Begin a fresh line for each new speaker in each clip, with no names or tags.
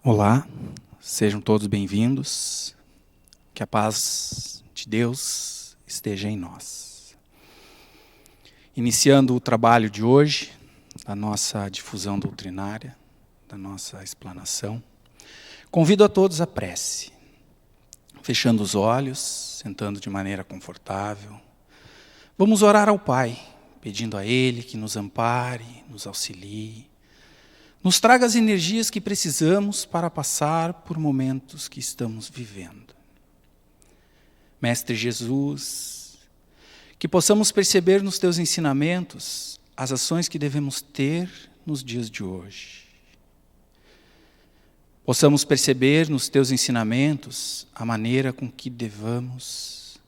Olá, sejam todos bem-vindos. Que a paz de Deus esteja em nós. Iniciando o trabalho de hoje, da nossa difusão doutrinária, da nossa explanação, convido a todos à prece, fechando os olhos, sentando de maneira confortável. Vamos orar ao Pai, pedindo a Ele que nos ampare, nos auxilie, nos traga as energias que precisamos para passar por momentos que estamos vivendo. Mestre Jesus, que possamos perceber nos Teus ensinamentos as ações que devemos ter nos dias de hoje. Possamos perceber nos Teus ensinamentos a maneira com que devamos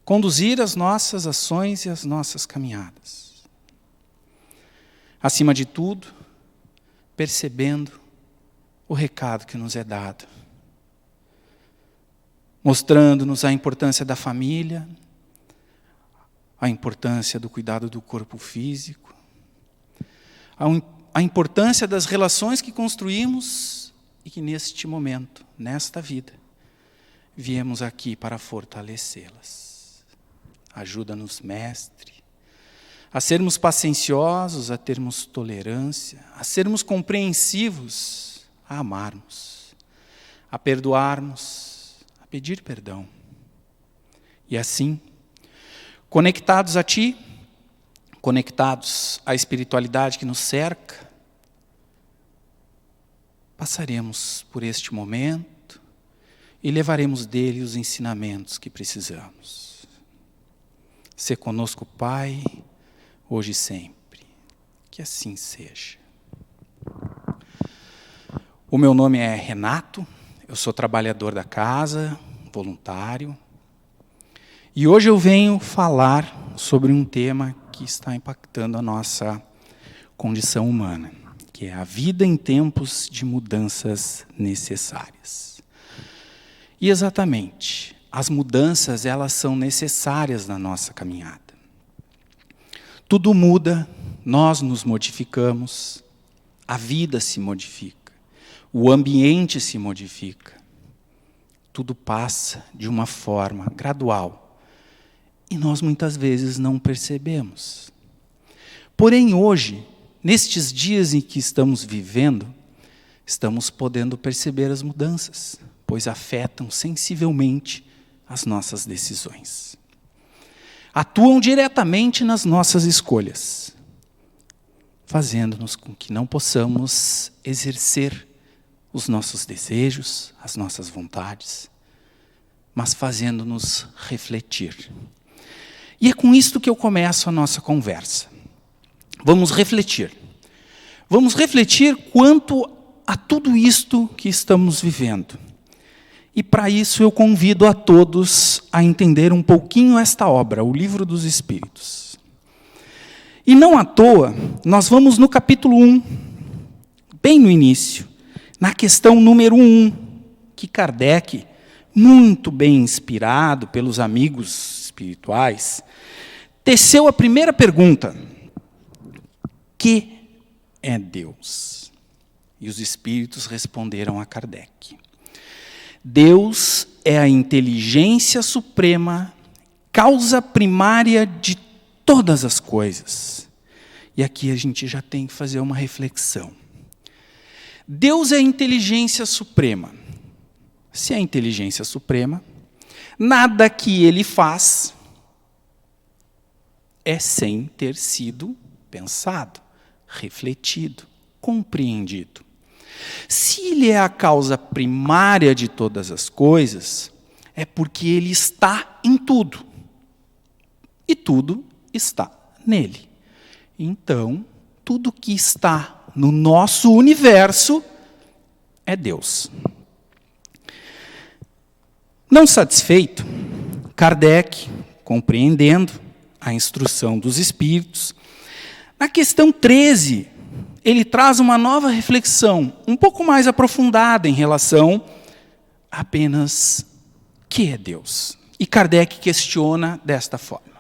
conduzir as nossas ações e as nossas caminhadas. Acima de tudo, percebendo o recado que nos é dado, mostrando-nos a importância da família, a importância do cuidado do corpo físico, a importância das relações que construímos e que neste momento, nesta vida, viemos aqui para fortalecê-las. Ajuda-nos, Mestre, a sermos pacienciosos, a termos tolerância, a sermos compreensivos, a amarmos, a perdoarmos, a pedir perdão. E assim, conectados a Ti, conectados à espiritualidade que nos cerca, passaremos por este momento e levaremos dele os ensinamentos que precisamos. Sê conosco, Pai, hoje e sempre. Que assim seja. O meu nome é Renato, eu sou trabalhador da casa, voluntário, e hoje eu venho falar sobre um tema que está impactando a nossa condição humana, que é a vida em tempos de mudanças necessárias. E exatamente, as mudanças, elas são necessárias na nossa caminhada. Tudo muda, nós nos modificamos, a vida se modifica, o ambiente se modifica. Tudo passa de uma forma gradual e nós muitas vezes não percebemos. Porém, hoje, nestes dias em que estamos vivendo, estamos podendo perceber as mudanças, pois afetam sensivelmente as nossas decisões. Atuam diretamente nas nossas escolhas, fazendo-nos com que não possamos exercer os nossos desejos, as nossas vontades, mas fazendo-nos refletir. E é com isto que eu começo a nossa conversa. Vamos refletir. Vamos refletir quanto a tudo isto que estamos vivendo. E para isso eu convido a todos a entender um pouquinho esta obra, o Livro dos Espíritos. E não à toa, nós vamos no capítulo 1, bem no início, na questão número 1, que Kardec, muito bem inspirado pelos amigos espirituais, teceu a primeira pergunta: que é Deus? E os espíritos responderam a Kardec: Deus é a inteligência suprema, causa primária de todas as coisas. E aqui a gente já tem que fazer uma reflexão. Deus é a inteligência suprema. Se é a inteligência suprema, nada que ele faz é sem ter sido pensado, refletido, compreendido. Se ele é a causa primária de todas as coisas, é porque ele está em tudo. E tudo está nele. Então, tudo que está no nosso universo é Deus. Não satisfeito, Kardec, compreendendo a instrução dos espíritos, na questão 13, ele traz uma nova reflexão, um pouco mais aprofundada em relação a apenas que é Deus. E Kardec questiona desta forma: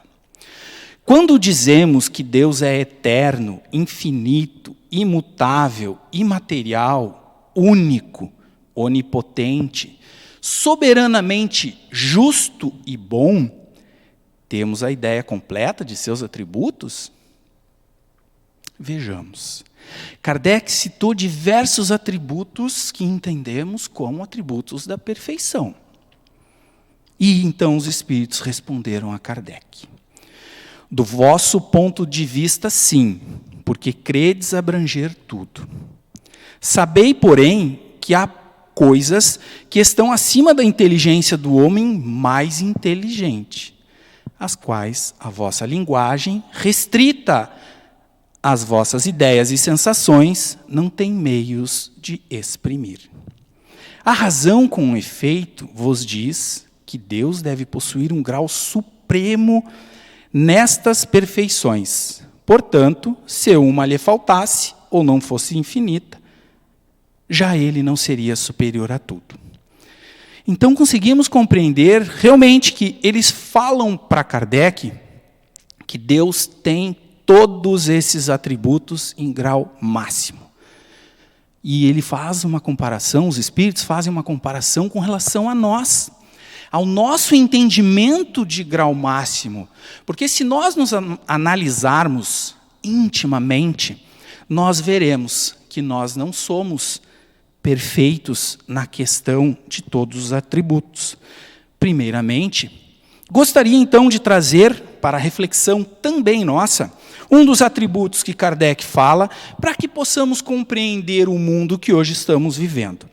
quando dizemos que Deus é eterno, infinito, imutável, imaterial, único, onipotente, soberanamente justo e bom, temos a ideia completa de seus atributos? Vejamos. Kardec citou diversos atributos que entendemos como atributos da perfeição. E então os espíritos responderam a Kardec: do vosso ponto de vista, sim, porque credes abranger tudo. Sabei, porém, que há coisas que estão acima da inteligência do homem mais inteligente, as quais a vossa linguagem, restrita às vossas ideias e sensações, não tem meios de exprimir. A razão, com efeito, vos diz que Deus deve possuir um grau supremo nestas perfeições. Portanto, se uma lhe faltasse, ou não fosse infinita, já ele não seria superior a tudo. Então conseguimos compreender realmente que eles falam para Kardec que Deus tem todos esses atributos em grau máximo. E ele faz uma comparação, os espíritos fazem uma comparação com relação a nós, ao nosso entendimento de grau máximo. Porque se nós nos analisarmos intimamente, nós veremos que nós não somos perfeitos na questão de todos os atributos. Primeiramente, gostaria então de trazer para a reflexão também nossa, um dos atributos que Kardec fala, para que possamos compreender o mundo que hoje estamos vivendo.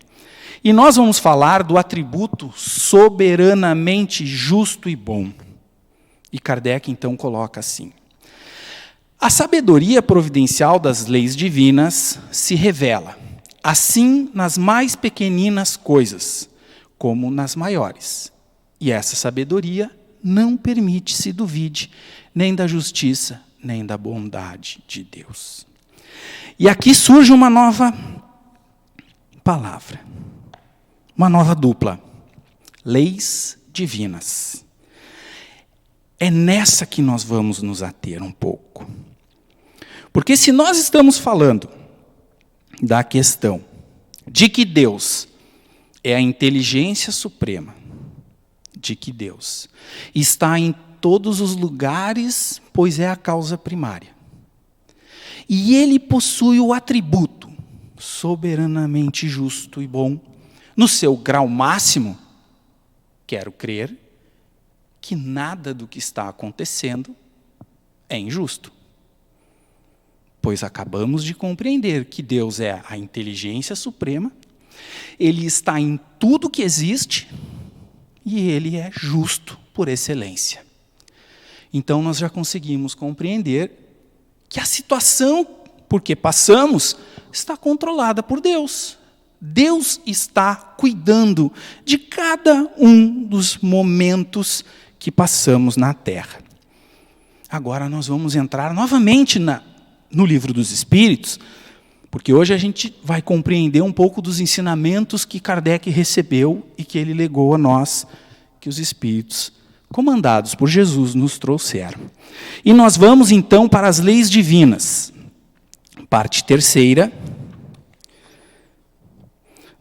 E nós vamos falar do atributo soberanamente justo e bom. E Kardec então coloca assim: a sabedoria providencial das leis divinas se revela, assim nas mais pequeninas coisas, como nas maiores. E essa sabedoria não permite se duvide nem da justiça, nem da bondade de Deus. E aqui surge uma nova palavra, uma nova dupla: leis divinas. É nessa que nós vamos nos ater um pouco. Porque se nós estamos falando da questão de que Deus é a inteligência suprema, de que Deus está em todos os lugares, pois é a causa primária. E ele possui o atributo soberanamente justo e bom, no seu grau máximo. Quero crer que nada do que está acontecendo é injusto. Pois acabamos de compreender que Deus é a inteligência suprema, ele está em tudo que existe e ele é justo por excelência. Então nós já conseguimos compreender que a situação por que passamos está controlada por Deus. Deus está cuidando de cada um dos momentos que passamos na Terra. Agora nós vamos entrar novamente no Livro dos Espíritos, porque hoje a gente vai compreender um pouco dos ensinamentos que Kardec recebeu e que ele legou a nós, que os Espíritos, comandados por Jesus, nos trouxeram. E nós vamos então para as leis divinas. Parte terceira.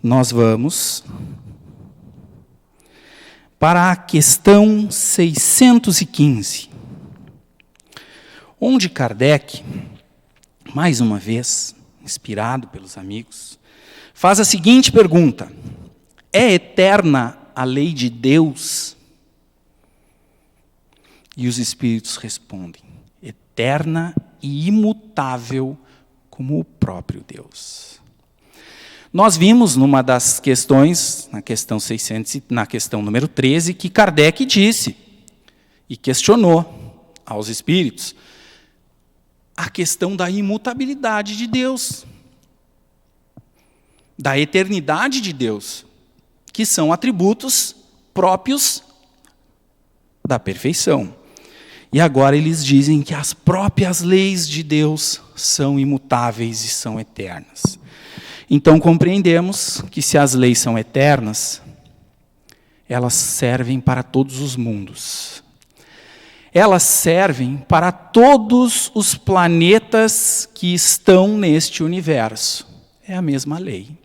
Nós vamos para a questão 615, onde Kardec, mais uma vez, inspirado pelos amigos, faz a seguinte pergunta: é eterna a lei de Deus? E os espíritos respondem: eterna e imutável como o próprio Deus. Nós vimos numa das questões, na questão número 13, que Kardec disse e questionou aos espíritos a questão da imutabilidade de Deus, da eternidade de Deus, que são atributos próprios da perfeição. E agora eles dizem que as próprias leis de Deus são imutáveis e são eternas. Então compreendemos que se as leis são eternas, elas servem para todos os mundos. Elas servem para todos os planetas que estão neste universo. É a mesma lei.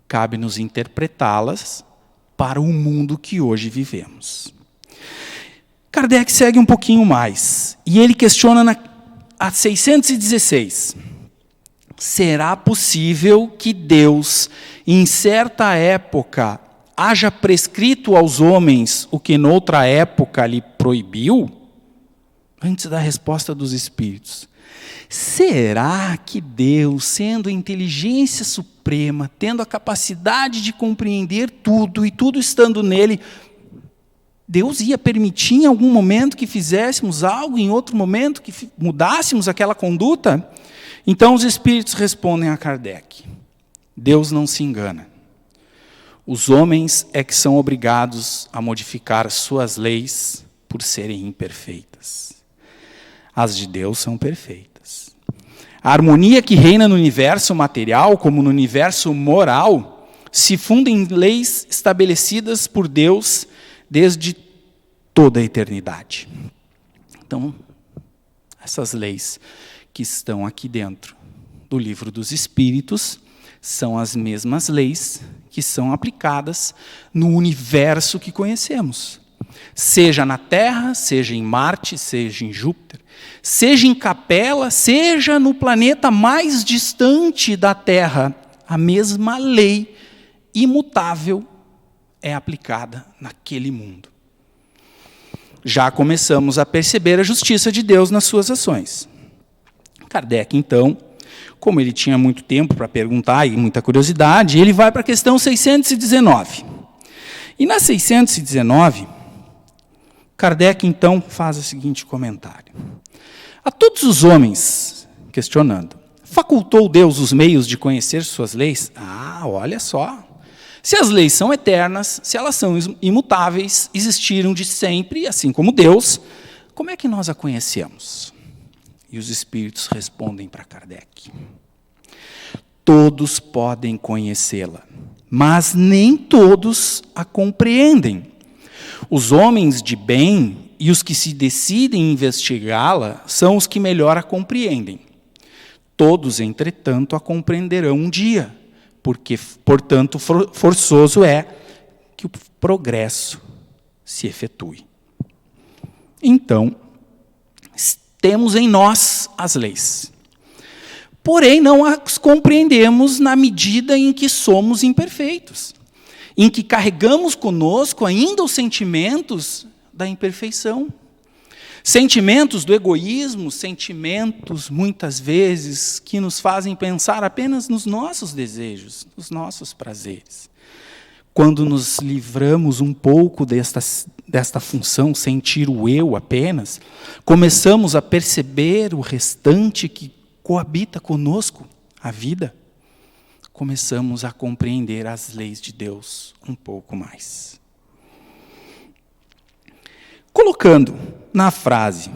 Cabe-nos interpretá-las para o mundo que hoje vivemos. Kardec segue um pouquinho mais, e ele questiona a 616. Será possível que Deus, em certa época, haja prescrito aos homens o que noutra época lhe proibiu? Antes da resposta dos espíritos. Será que Deus, sendo a inteligência suprema, tendo a capacidade de compreender tudo e tudo estando nele, Deus ia permitir em algum momento que fizéssemos algo, em outro momento que mudássemos aquela conduta? Então os espíritos respondem a Kardec: Deus não se engana. Os homens é que são obrigados a modificar suas leis por serem imperfeitas. As de Deus são perfeitas. A harmonia que reina no universo material, como no universo moral, se funda em leis estabelecidas por Deus desde toda a eternidade. Então, essas leis que estão aqui dentro do Livro dos Espíritos são as mesmas leis que são aplicadas no universo que conhecemos. Seja na Terra, seja em Marte, seja em Júpiter, seja em Capela, seja no planeta mais distante da Terra, a mesma lei imutável é aplicada naquele mundo. Já começamos a perceber a justiça de Deus nas suas ações. Kardec, então, como ele tinha muito tempo para perguntar e muita curiosidade, ele vai para a questão 619. E na 619, Kardec, então, faz o seguinte comentário. A todos os homens, questionando, facultou Deus os meios de conhecer suas leis? Olha só. Se as leis são eternas, se elas são imutáveis, existiram de sempre, assim como Deus, como é que nós a conhecemos? E os espíritos respondem para Kardec: todos podem conhecê-la, mas nem todos a compreendem. Os homens de bem e os que se decidem investigá-la são os que melhor a compreendem. Todos, entretanto, a compreenderão um dia, porque, portanto, forçoso é que o progresso se efetue. Então, temos em nós as leis. Porém, não as compreendemos na medida em que somos imperfeitos, em que carregamos conosco ainda os sentimentos da imperfeição. Sentimentos do egoísmo, sentimentos, muitas vezes, que nos fazem pensar apenas nos nossos desejos, nos nossos prazeres. Quando nos livramos um pouco desta função, sentir o eu apenas, começamos a perceber o restante que coabita conosco, a vida, começamos a compreender as leis de Deus um pouco mais. Colocando na frase,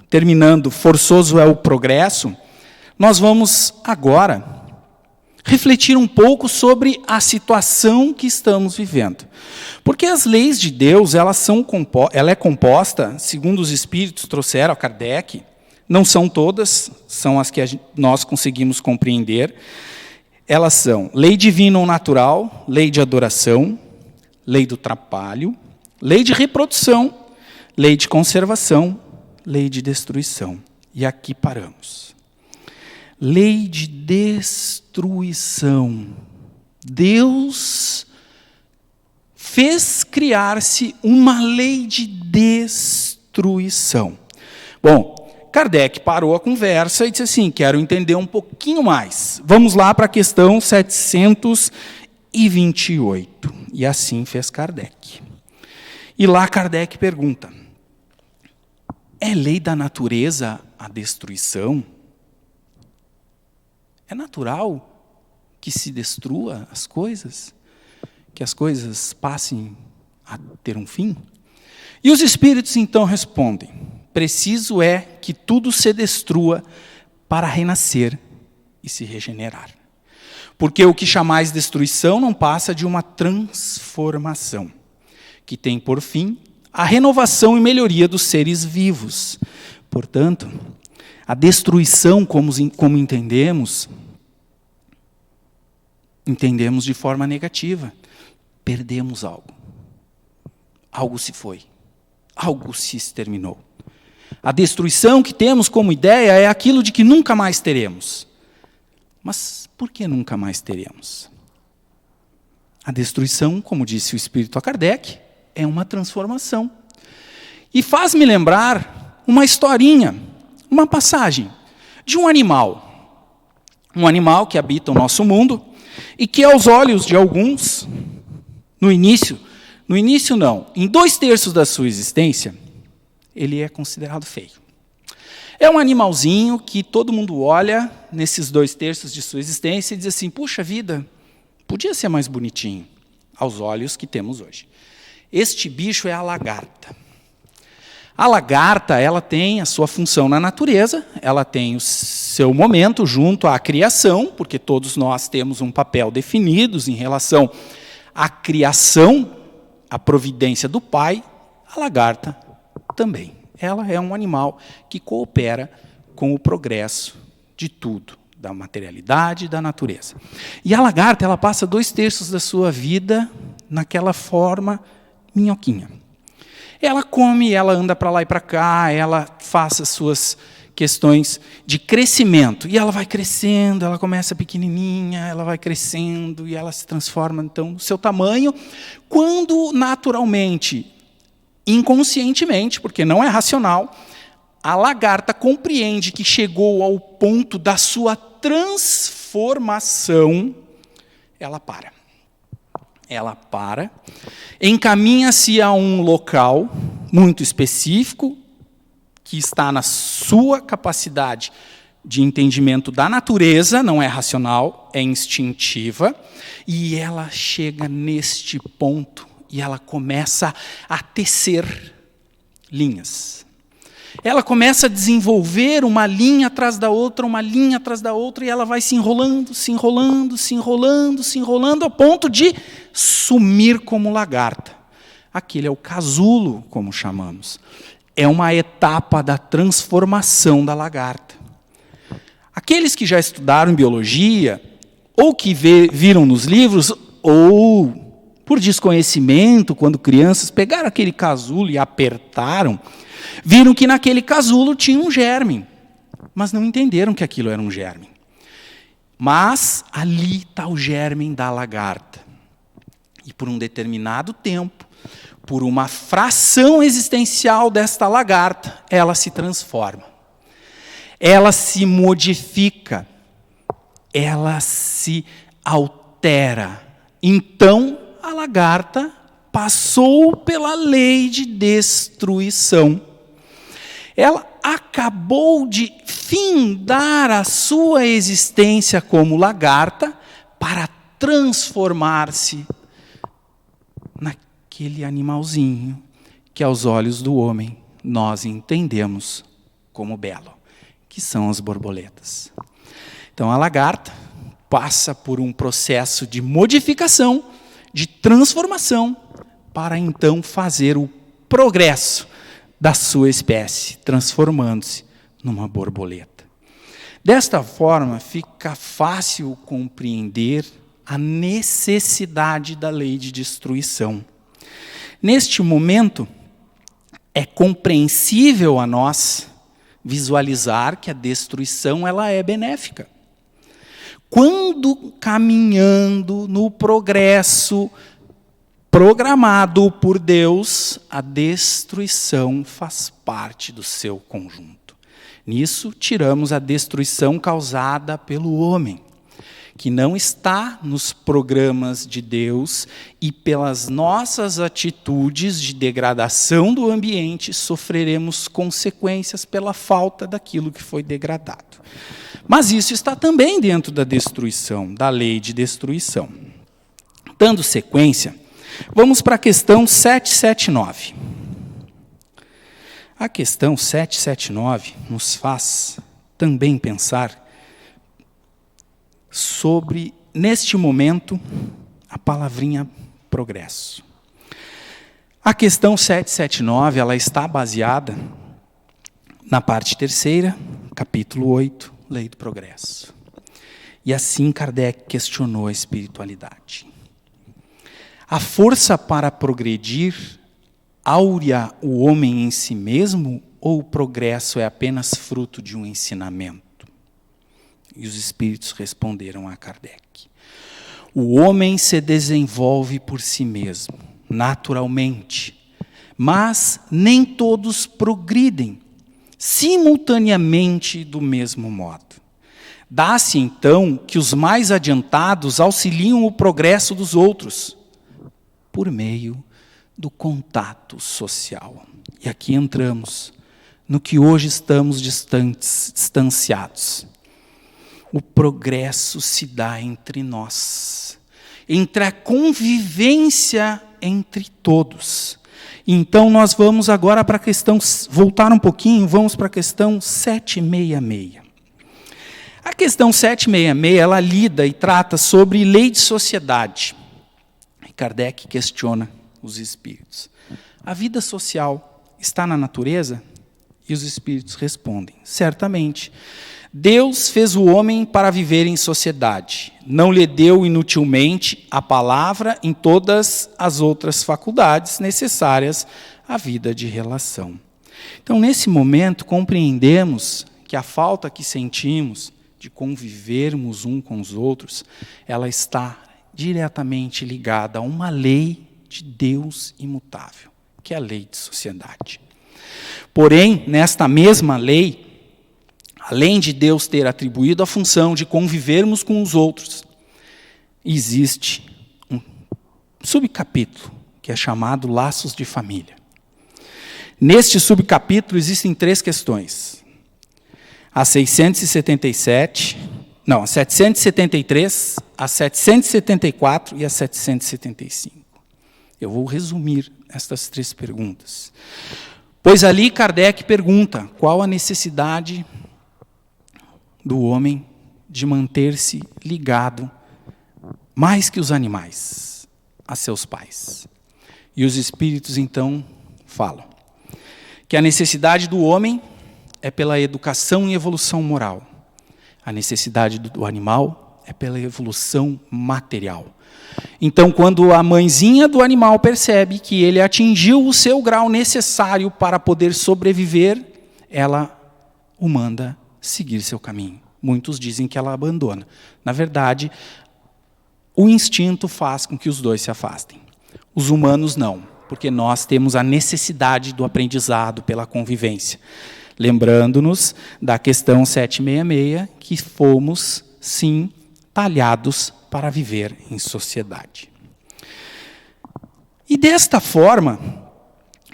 terminando, forçoso é o progresso, nós vamos agora refletir um pouco sobre a situação que estamos vivendo. Porque as leis de Deus, ela é composta, segundo os espíritos trouxeram a Kardec, não são todas, são as que nós conseguimos compreender. Elas são lei divina ou natural, lei de adoração, lei do trabalho, lei de reprodução, lei de conservação, lei de destruição. E aqui paramos. Lei de destruição. Deus fez criar-se uma lei de destruição. Bom, Kardec parou a conversa e disse assim, quero entender um pouquinho mais. Vamos lá para a questão 728. E assim fez Kardec. E lá Kardec pergunta, é lei da natureza a destruição? É natural que se destrua as coisas? Que as coisas passem a ter um fim? E os espíritos então respondem, preciso é que tudo se destrua para renascer e se regenerar. Porque o que chamais destruição não passa de uma transformação, que tem por fim a renovação e melhoria dos seres vivos. Portanto, a destruição, como entendemos, entendemos de forma negativa. Perdemos algo. Algo se foi. Algo se exterminou. A destruição que temos como ideia é aquilo de que nunca mais teremos. Mas por que nunca mais teremos? A destruição, como disse o Espírito a Kardec, é uma transformação. E faz-me lembrar uma historinha, uma passagem de um animal. Um animal que habita o nosso mundo e que aos olhos de alguns, no início não, em 2/3 da sua existência, ele é considerado feio. É um animalzinho que todo mundo olha nesses 2/3 de sua existência e diz assim, puxa vida, podia ser mais bonitinho, aos olhos que temos hoje. Este bicho é a lagarta. A lagarta, ela tem a sua função na natureza, ela tem o seu momento junto à criação, porque todos nós temos um papel definido em relação à criação, à providência do Pai, a lagarta também. Ela é um animal que coopera com o progresso de tudo, da materialidade e da natureza. E a lagarta, ela passa 2/3 da sua vida naquela forma minhoquinha. Ela come, ela anda para lá e para cá, ela faz as suas questões de crescimento. E ela vai crescendo, ela começa pequenininha, ela vai crescendo e ela se transforma, então, no seu tamanho, quando naturalmente, inconscientemente, porque não é racional, a lagarta compreende que chegou ao ponto da sua transformação, ela para. Ela para, encaminha-se a um local muito específico, que está na sua capacidade de entendimento da natureza, não é racional, é instintiva, e ela chega neste ponto e ela começa a tecer linhas. Ela começa a desenvolver uma linha atrás da outra, uma linha atrás da outra, e ela vai se enrolando, se enrolando, se enrolando, se enrolando, ao ponto de sumir como lagarta. Aquele é o casulo, como chamamos. É uma etapa da transformação da lagarta. Aqueles que já estudaram biologia, ou que viram nos livros, ou por desconhecimento, quando crianças, pegaram aquele casulo e apertaram, viram que naquele casulo tinha um germe, mas não entenderam que aquilo era um germe. Mas ali está o germe da lagarta. E por um determinado tempo, por uma fração existencial desta lagarta, ela se transforma. Ela se modifica. Ela se altera. Então, a lagarta passou pela lei de destruição. Ela acabou de findar a sua existência como lagarta para transformar-se naquele animalzinho que aos olhos do homem nós entendemos como belo, que são as borboletas. Então a lagarta passa por um processo de modificação, de transformação, para então fazer o progresso da sua espécie, transformando-se numa borboleta. Desta forma, fica fácil compreender a necessidade da lei de destruição. Neste momento, é compreensível a nós visualizar que a destruição ela é benéfica. Quando caminhando no progresso programado por Deus, a destruição faz parte do seu conjunto. Nisso, tiramos a destruição causada pelo homem, que não está nos programas de Deus e pelas nossas atitudes de degradação do ambiente, sofreremos consequências pela falta daquilo que foi degradado. Mas isso está também dentro da destruição, da lei de destruição. Dando sequência, vamos para a questão 779. A questão 779 nos faz também pensar sobre, neste momento, a palavrinha progresso. A questão 779, ela está baseada na parte 3ª, capítulo 8, Lei do Progresso. E assim Kardec questionou a espiritualidade. A força para progredir áurea o homem em si mesmo, ou o progresso é apenas fruto de um ensinamento? E os espíritos responderam a Kardec: o homem se desenvolve por si mesmo, naturalmente, mas nem todos progridem simultaneamente do mesmo modo. Dá-se, então, que os mais adiantados auxiliam o progresso dos outros, por meio do contato social. E aqui entramos no que hoje estamos distanciados. O progresso se dá entre nós, entre a convivência entre todos. Então, nós vamos agora para a questão, voltar um pouquinho, vamos para a questão 766. A questão 766, ela lida e trata sobre lei de sociedade. Kardec questiona os espíritos. A vida social está na natureza? E os espíritos respondem: certamente. Deus fez o homem para viver em sociedade. Não lhe deu inutilmente a palavra em todas as outras faculdades necessárias à vida de relação. Então, nesse momento, compreendemos que a falta que sentimos de convivermos um com os outros, ela está diretamente ligada a uma lei de Deus imutável, que é a lei de sociedade. Porém, nesta mesma lei, além de Deus ter atribuído a função de convivermos com os outros, existe um subcapítulo, que é chamado Laços de Família. Neste subcapítulo existem 3 questões. A 773, a 774 e a 775. Eu vou resumir estas 3 perguntas. Pois ali Kardec pergunta qual a necessidade do homem de manter-se ligado, mais que os animais, a seus pais. E os espíritos, então, falam que a necessidade do homem é pela educação e evolução moral. A necessidade do animal é pela evolução material. Então, quando a mãezinha do animal percebe que ele atingiu o seu grau necessário para poder sobreviver, ela o manda seguir seu caminho. Muitos dizem que ela abandona. Na verdade, o instinto faz com que os dois se afastem. Os humanos não, porque nós temos a necessidade do aprendizado pela convivência. Lembrando-nos da questão 766, que fomos, sim, talhados para viver em sociedade. E desta forma,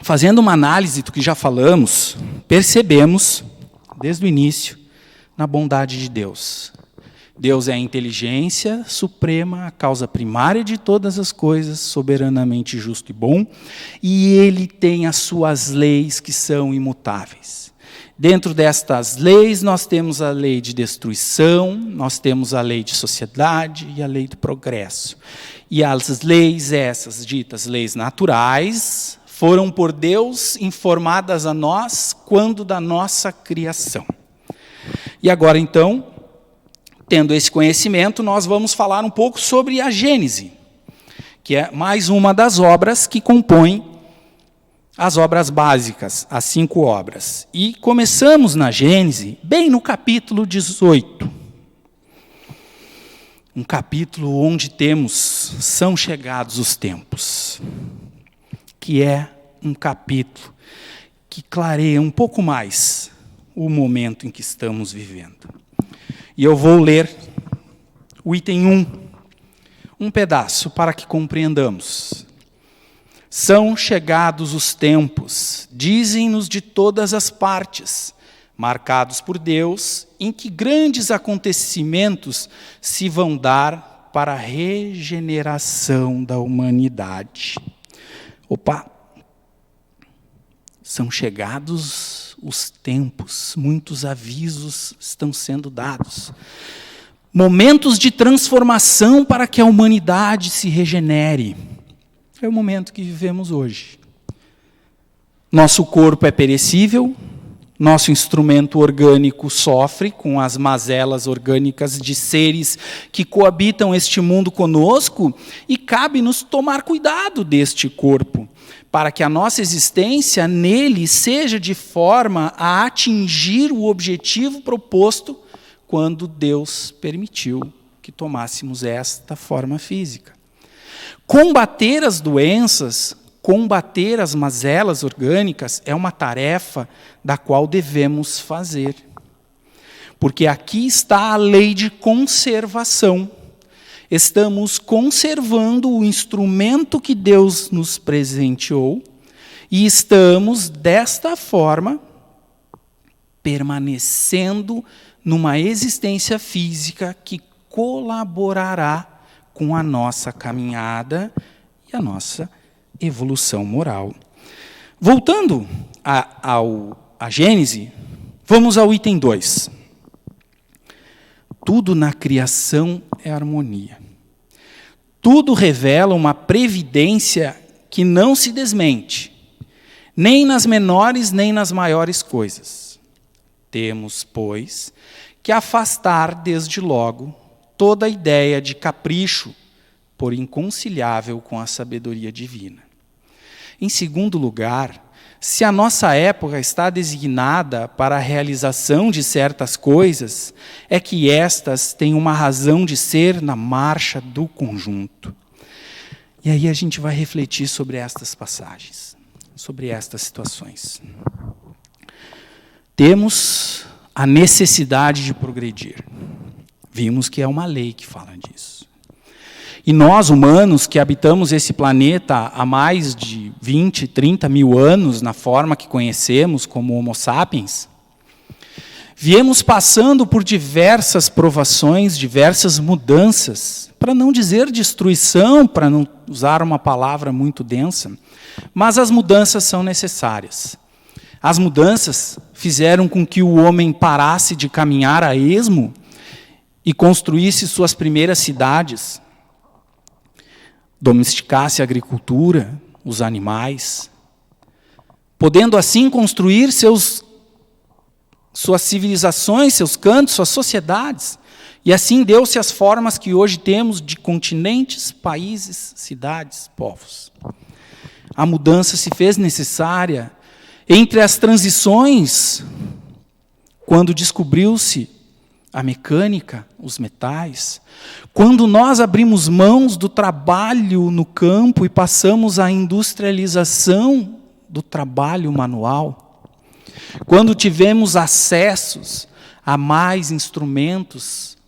fazendo uma análise do que já falamos, percebemos, desde o início, na bondade de Deus. Deus é a inteligência suprema, a causa primária de todas as coisas, soberanamente justo e bom, e Ele tem as suas leis que são imutáveis. Dentro destas leis, nós temos a lei de destruição, nós temos a lei de sociedade e a lei do progresso. E as leis essas, ditas leis naturais, foram por Deus informadas a nós quando da nossa criação. E agora, então, tendo esse conhecimento, nós vamos falar um pouco sobre a Gênese, que é mais uma das obras que compõem as obras básicas, as 5 obras. E começamos na Gênese, bem no capítulo 18. Um capítulo onde temos São Chegados os Tempos, que é um capítulo que clareia um pouco mais o momento em que estamos vivendo. E eu vou ler o item 1, um pedaço, para que compreendamos. São chegados os tempos, dizem-nos de todas as partes, marcados por Deus, em que grandes acontecimentos se vão dar para a regeneração da humanidade. São chegados os tempos, muitos avisos estão sendo dados. Momentos de transformação para que a humanidade se regenere. É o momento que vivemos hoje. Nosso corpo é perecível, Nosso instrumento orgânico sofre com as mazelas orgânicas de seres que coabitam este mundo conosco e cabe-nos tomar cuidado deste corpo, para que a nossa existência nele seja de forma a atingir o objetivo proposto quando Deus permitiu que tomássemos esta forma física. Combater as doenças, combater as mazelas orgânicas é uma tarefa da qual devemos fazer. Porque aqui está a lei de conservação. Estamos conservando o instrumento que Deus nos presenteou e estamos, desta forma, permanecendo numa existência física que colaborará com a nossa caminhada e a nossa evolução moral. Voltando a Gênese, vamos ao item 2. Tudo na criação é harmonia. Tudo revela uma previdência que não se desmente, nem nas menores nem nas maiores coisas. Temos, pois, que afastar desde logo toda a ideia de capricho, por inconciliável com a sabedoria divina. Em segundo lugar, se a nossa época está designada para a realização de certas coisas, é que estas têm uma razão de ser na marcha do conjunto. E aí a gente vai refletir sobre estas passagens, sobre estas situações. Temos a necessidade de progredir. Vimos que é uma lei que fala disso. E nós, humanos, que habitamos esse planeta há mais de 20, 30 mil anos, na forma que conhecemos como Homo sapiens, viemos passando por diversas provações, diversas mudanças, para não dizer destruição, para não usar uma palavra muito densa, mas as mudanças são necessárias. As mudanças fizeram com que o homem parasse de caminhar a esmo e construísse suas primeiras cidades, domesticasse a agricultura, os animais, podendo assim construir suas civilizações, seus cantos, suas sociedades, e assim deu-se as formas que hoje temos de continentes, países, cidades, povos. A mudança se fez necessária entre as transições, quando descobriu-se a mecânica, os metais, quando nós abrimos mãos do trabalho no campo e passamos à industrialização do trabalho manual, quando tivemos acessos a mais instrumentos,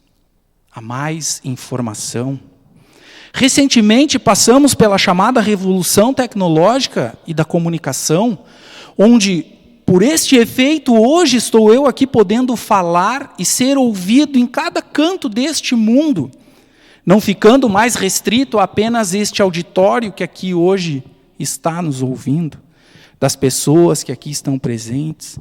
a mais informação. Recentemente passamos pela chamada revolução tecnológica e da comunicação, onde, por este efeito, hoje estou eu aqui podendo falar e ser ouvido em cada canto deste mundo, não ficando mais restrito a apenas este auditório que aqui hoje está nos ouvindo, das pessoas que aqui estão presentes.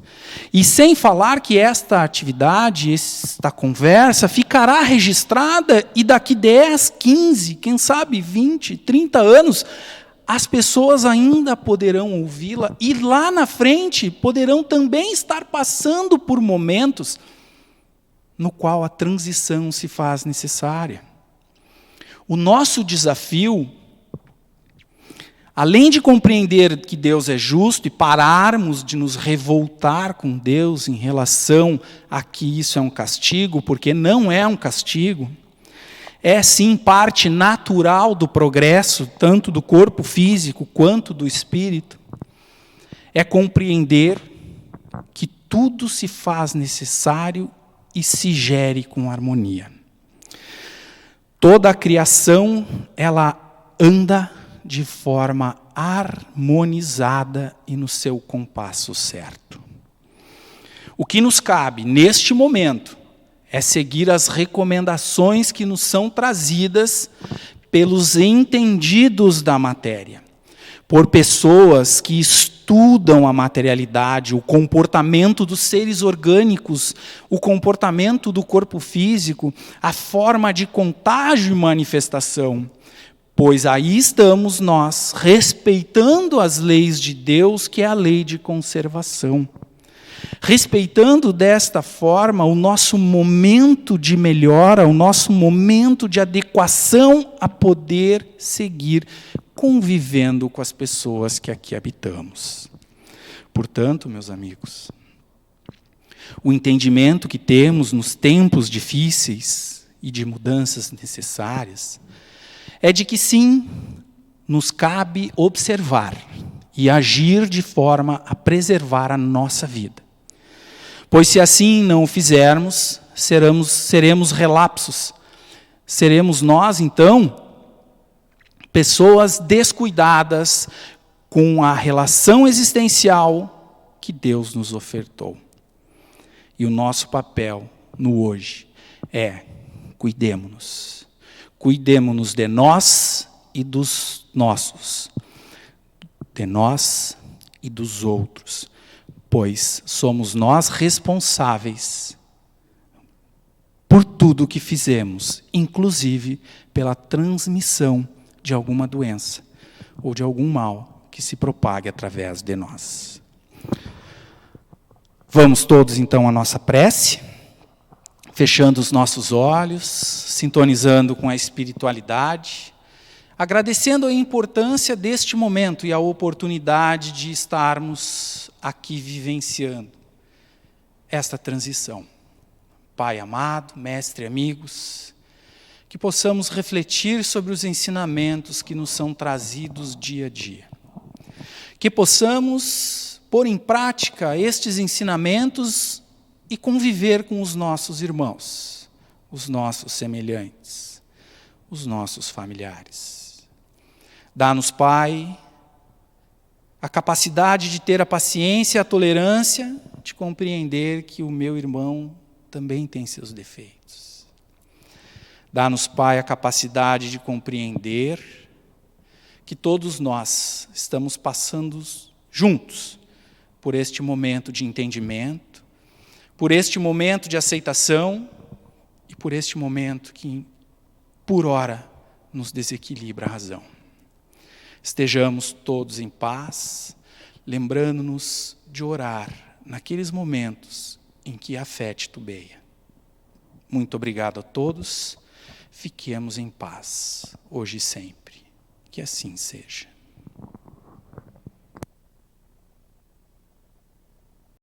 E sem falar que esta atividade, esta conversa, ficará registrada e daqui 10, 15, quem sabe 20, 30 anos, as pessoas ainda poderão ouvi-la e lá na frente poderão também estar passando por momentos no qual a transição se faz necessária. O nosso desafio, além de compreender que Deus é justo e pararmos de nos revoltar com Deus em relação a que isso é um castigo, porque não é um castigo, é sim parte natural do progresso, tanto do corpo físico quanto do espírito, é compreender que tudo se faz necessário e se gere com harmonia. Toda a criação, ela anda de forma harmonizada e no seu compasso certo. O que nos cabe, neste momento, é seguir as recomendações que nos são trazidas pelos entendidos da matéria, por pessoas que estudam a materialidade, o comportamento dos seres orgânicos, o comportamento do corpo físico, a forma de contágio e manifestação, pois aí estamos nós, respeitando as leis de Deus, que é a lei de conservação. respeitando desta forma o nosso momento de melhora, o nosso momento de adequação a poder seguir convivendo com as pessoas que aqui habitamos. Portanto, meus amigos, o entendimento que temos nos tempos difíceis e de mudanças necessárias é de que sim, nos cabe observar e agir de forma a preservar a nossa vida. Pois se assim não o fizermos, seremos relapsos. Seremos nós, então, pessoas descuidadas com a relação existencial que Deus nos ofertou. E o nosso papel no hoje é cuidemo-nos. Cuidemo-nos de nós e dos nossos. De nós e dos outros. Pois somos nós responsáveis por tudo o que fizemos, inclusive pela transmissão de alguma doença ou de algum mal que se propague através de nós. Vamos todos, então, à nossa prece, fechando os nossos olhos, sintonizando com a espiritualidade, agradecendo a importância deste momento e a oportunidade de estarmos aqui vivenciando esta transição. Pai amado, mestre, amigos, que possamos refletir sobre os ensinamentos que nos são trazidos dia a dia. Que possamos pôr em prática estes ensinamentos e conviver com os nossos irmãos, os nossos semelhantes, os nossos familiares. Dá-nos, Pai, a capacidade de ter a paciência e a tolerância de compreender que o meu irmão também tem seus defeitos. Dá-nos, Pai, a capacidade de compreender que todos nós estamos passando juntos por este momento de entendimento, por este momento de aceitação e por este momento que, por ora, nos desequilibra a razão. Estejamos todos em paz, lembrando-nos de orar naqueles momentos em que a fé titubeia. Muito obrigado a todos. Fiquemos em paz, hoje e sempre. Que assim seja.